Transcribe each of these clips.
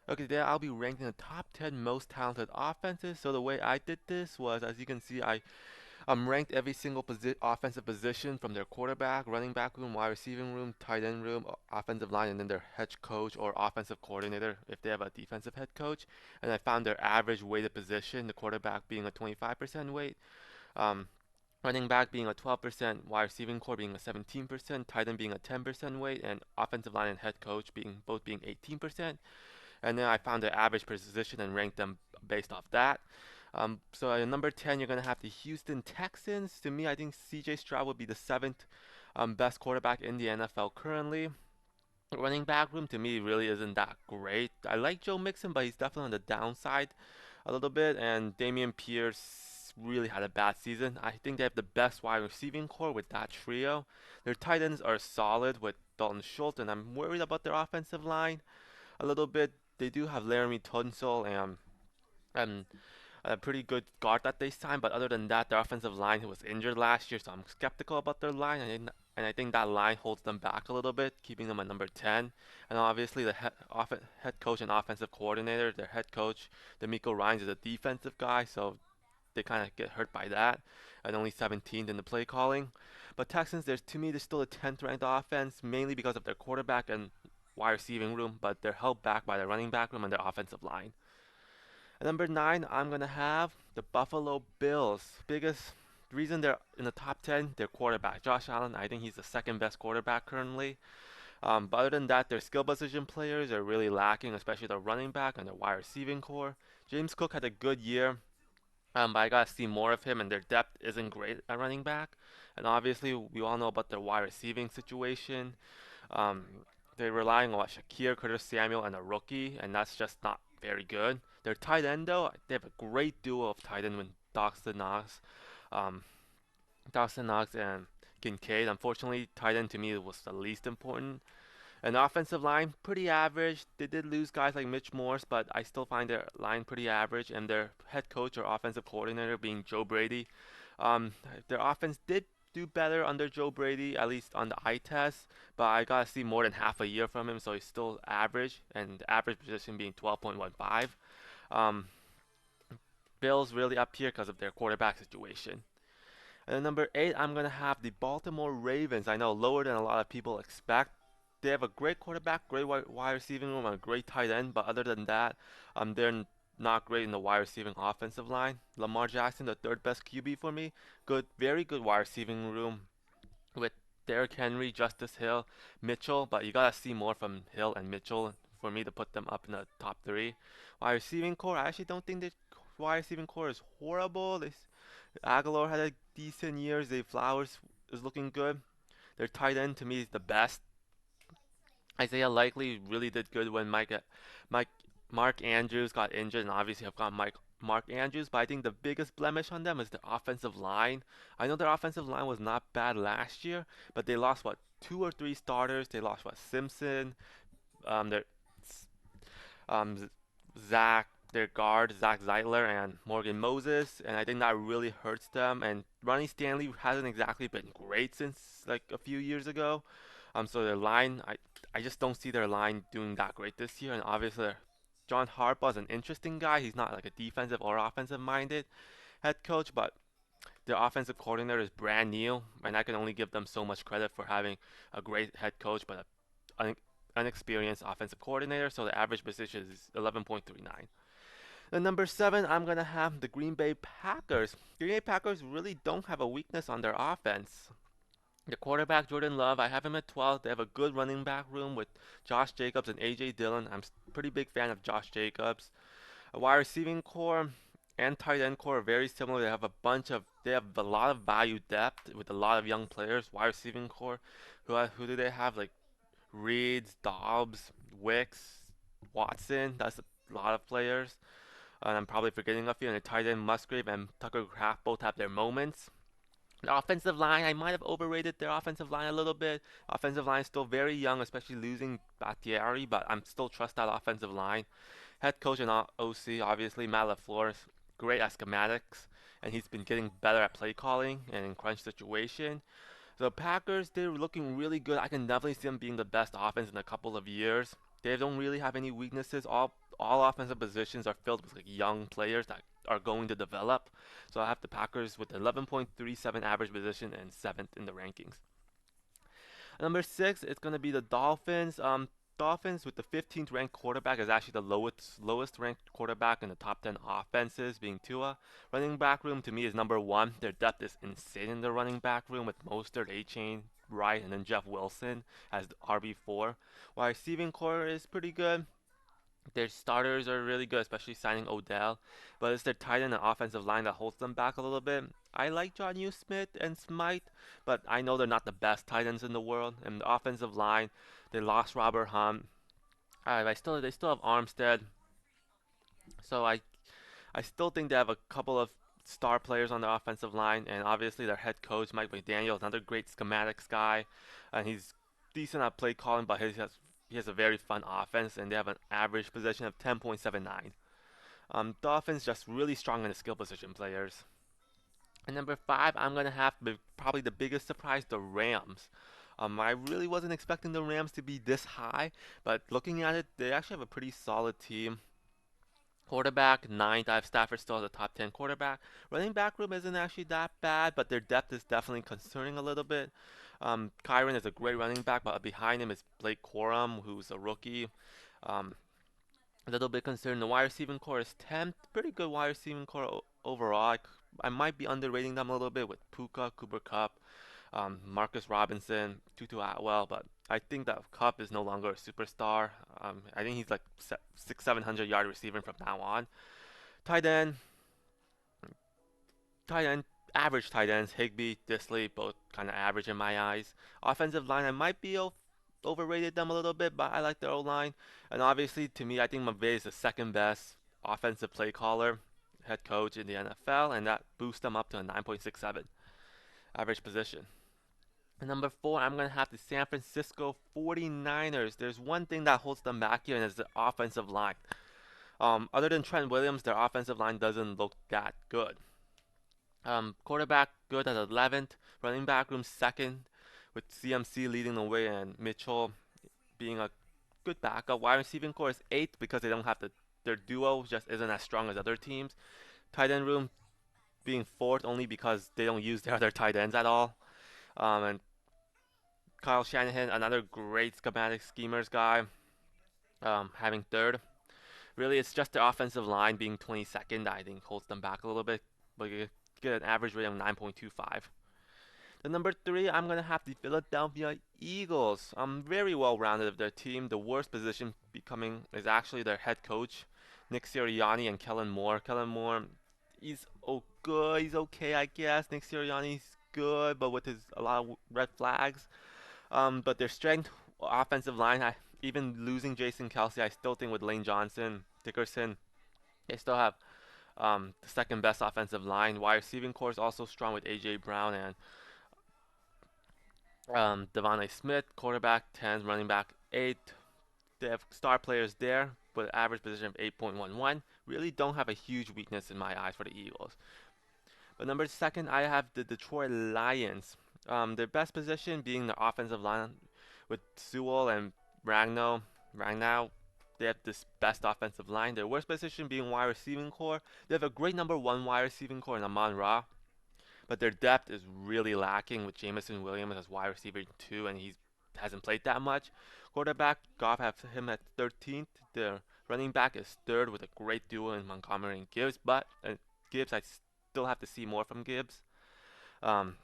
Okay, today I'll be ranking the top 10 most talented offenses. So the way I did this was, as you can see, I ranked every single offensive position from their quarterback, running back room, wide receiving room, tight end room, offensive line, and then their head coach or offensive coordinator if they have a defensive head coach. And I found their average weighted position, the quarterback being a 25% weight, um, running back being a 12%, wide receiving core being a 17%, tight end being a 10% weight, and offensive line and head coach being 18%. And then I found the average position and ranked them based off that. So at number 10, you're going to have the Houston Texans. To me, I think CJ Stroud would be the seventh best quarterback in the NFL currently. Running back room to me really isn't that great. I like Joe Mixon, but he's definitely on the downside a little bit. And Damian Pierce really had a bad season. I think they have the best wide receiving core with that trio. Their tight ends are solid with Dalton Schultz, and I'm worried about their offensive line a little bit. They do have Laramie Tunsil and a pretty good guard that they signed, but other than that, their offensive line was injured last year, so I'm skeptical about their line, and I think that line holds them back a little bit, keeping them at number 10. And obviously, the head coach and offensive coordinator, their head coach, D'Amico Ryans, is a defensive guy, so they kind of get hurt by that, and only 17th in the play calling. But Texans, to me, they're still a 10th ranked offense, mainly because of their quarterback and wide receiving room, but they're held back by their running back room and their offensive line. At number 9, I'm going to have the Buffalo Bills. Biggest reason they're in the top 10, their quarterback. Josh Allen, I think he's the second best quarterback currently. But other than that, their skill position players are really lacking, especially their running back and their wide receiving core. James Cook had a good year, but I gotta see more of him, and their depth isn't great at running back. And obviously, we all know about their wide receiving situation. Um, they're relying on Shakir, Curtis Samuel, and a rookie, and that's just not very good. Their tight end, though, they have a great duo of tight end with um, Dawson Knox and Kincaid. Unfortunately, tight end to me was the least important. And the offensive line, pretty average. They did lose guys like Mitch Morse, but I still find their line pretty average. And their head coach or offensive coordinator being Joe Brady. Um, their offense did do better under Joe Brady, at least on the eye test, but I gotta see more than half a year from him, so he's still average, and the average position being 12.15. Um, Bills really up here because of their quarterback situation. And then number 8, I'm gonna have the Baltimore Ravens. I know lower than a lot of people expect. They have a great quarterback, great wide receiving room, and a great tight end, but other than that, they're not great in the wide receiving offensive line. Lamar Jackson, the third best QB for me. Good, very good wide receiving room with Derrick Henry, Justice Hill, Mitchell, but you gotta see more from Hill and Mitchell for me to put them up in the top three. Wide receiving core, I actually don't think the wide receiving core is horrible. Aguilar had a decent year. Zay Flowers is looking good. Their tight end to me is the best. Isaiah Likely really did good when Mike Mark Andrews got injured, and obviously I've got Mark Andrews, but I think the biggest blemish on them is the offensive line. I know their offensive line was not bad last year, but they lost what, two or three starters. They lost what, Simpson, their um Zach, their guard Zach Zeitler and Morgan Moses, and I think that really hurts them. And Ronnie Stanley hasn't exactly been great since like a few years ago. So their line, I just don't see their line doing that great this year. And obviously, John Harbaugh's an interesting guy. He's not like a defensive or offensive minded head coach, but their offensive coordinator is brand new, and I can only give them so much credit for having a great head coach, but an unexperienced offensive coordinator. So the average position is 11.39. The number 7, I'm gonna have the Green Bay Packers. Green Bay Packers really don't have a weakness on their offense. The quarterback, Jordan Love, I have him at 12. They have a good running back room with Josh Jacobs and A.J. Dillon. I'm a pretty big fan of Josh Jacobs. A wide receiving core and tight end core are very similar. They have a lot of value depth with a lot of young players. Wide receiving core, who do they have? Like Reeds, Dobbs, Wicks, Watson. That's a lot of players. And I'm probably forgetting a few. And the tight end, Musgrave and Tucker Kraft both have their moments. The offensive line, I might have overrated their offensive line a little bit. Offensive line is still very young, especially losing Battieri, but I'm still trust that offensive line. Head coach and OC, obviously, Matt LaFleur is great at schematics, and he's been getting better at play calling and in crunch situation. The Packers, they're looking really good. I can definitely see them being the best offense in a couple of years. They don't really have any weaknesses. all offensive positions are filled with like young players that are going to develop. So I have the Packers with 11.37 average position and seventh in the rankings. Number six, it's gonna be the Dolphins. Dolphins with the 15th ranked quarterback is actually the lowest ranked quarterback in the top 10 offenses, being Tua. Running back room to me is number one. Their depth is insane in the running back room with Mostert, A-Chain, Wright, and then Jeff Wilson as the RB4. While receiving core is pretty good. Their starters are really good, especially signing Odell, but it's their tight end and offensive line that holds them back a little bit. I like John Smith and Smite, but I know they're not the best tight ends in the world. And the offensive line, they lost Robert Hunt. They still have Armstead, so I still think they have a couple of star players on the offensive line, and obviously their head coach Mike McDaniel, another great schematics guy, and he's decent at play calling, but he has a very fun offense, and they have an average possession of 10.79. Dolphins just really strong in the skill position players. And number five, I'm gonna have probably the biggest surprise, the Rams. I really wasn't expecting the Rams to be this high, but looking at it, they actually have a pretty solid team. Quarterback, ninth. I have Stafford still as a top 10 quarterback. Running back room isn't actually that bad, but their depth is definitely concerning a little bit. Kyron is a great running back, but behind him is Blake Corum, who's a rookie. Um, a little bit concerned. The wide receiving core is 10th. Pretty good wide receiving core overall. I might be underrating them a little bit with Puka, Cooper Cup, Marcus Robinson, Tutu Atwell, but I think that Cup is no longer a superstar. I think he's like 700 yard receiver from now on. Tight end, tight end, average tight ends, Higby, Disley, both kind of average in my eyes. Offensive line, I might be overrated them a little bit, but I like their O line. And obviously, to me, I think McVay is the second best offensive play caller, head coach in the NFL, and that boosts them up to a 9.67 average position. And number four, I'm going to have the San Francisco 49ers. There's one thing that holds them back here, and it's the offensive line. Other than Trent Williams, their offensive line doesn't look that good. Quarterback good at 11th. Running back room second, with CMC leading the way and Mitchell being a good backup. Wide receiving core is eighth because they don't have their duo just isn't as strong as other teams. Tight end room being fourth only because they don't use their other tight ends at all. And Kyle Shanahan, another great schematic schemers guy, having third. Really, it's just the offensive line being 22nd that I think holds them back a little bit. But you get an average rating of 9.25. The number three, I'm going to have the Philadelphia Eagles. Very well rounded of their team. The worst position becoming is actually their head coach, Nick Sirianni and Kellen Moore. Kellen Moore, he's good. He's okay, I guess. Nick Sirianni's good, but with his a lot of red flags. But their strength, offensive line, even losing Jason Kelsey, I still think with Lane Johnson, Dickerson, they still have the second best offensive line. Wide receiving core is also strong with AJ Brown and Devontae Smith, quarterback 10, running back 8. They have star players there, but average position of 8.11. Really don't have a huge weakness in my eyes for the Eagles. But number second, I have the Detroit Lions. Their best position being the offensive line with Sewell and Ragnow. They have this best offensive line. Their worst position being wide receiving core. They have a great number one wide receiving core in Amon Ra, but their depth is really lacking with Jameson Williams as wide receiver two, and he hasn't played that much. Quarterback, Goff has him at 13th. Their running back is third with a great duo in Montgomery and Gibbs, but Gibbs, I still have to see more from Gibbs. Um,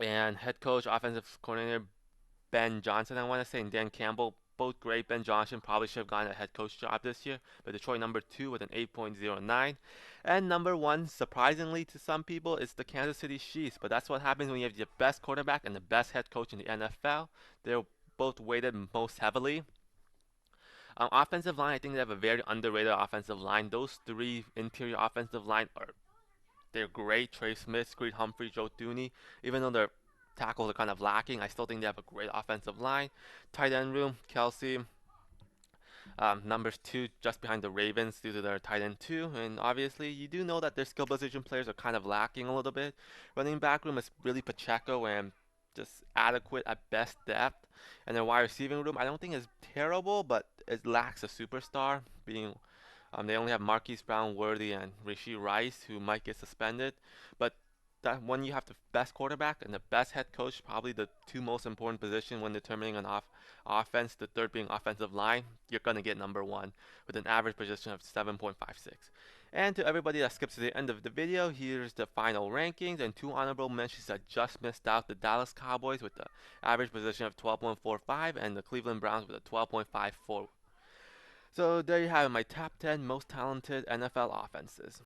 and head coach, offensive coordinator Ben Johnson, I want to say, and Dan Campbell, both great. Ben Johnson probably should have gotten a head coach job this year, but Detroit number two with an 8.09. And number one, surprisingly to some people, is the Kansas City Chiefs. But that's what happens when you have the best quarterback and the best head coach in the NFL. They're both weighted most heavily. Offensive line, I think they have a very underrated offensive line. Those three interior offensive line they're great. Trey Smith, Screed Humphrey, Joe Thuney. Even though their tackles are kind of lacking, I still think they have a great offensive line. Tight end room, Kelsey. Numbers two, just behind the Ravens due to their tight end two. And obviously, you do know that their skill position players are kind of lacking a little bit. Running back room is really Pacheco and just adequate at best depth. And their wide receiving room, I don't think is terrible, but it lacks a superstar, being They only have Marquise Brown, Worthy, and Rishi Rice, who might get suspended. But that when you have the best quarterback and the best head coach, probably the two most important positions when determining an offense, the third being offensive line, you're gonna get number one with an average position of 7.56. And to everybody that skips to the end of the video, here's the final rankings and two honorable mentions that just missed out: the Dallas Cowboys with the average position of 12.45 and the Cleveland Browns with a 12.54. So there you have it, my top 10 most talented NFL offenses.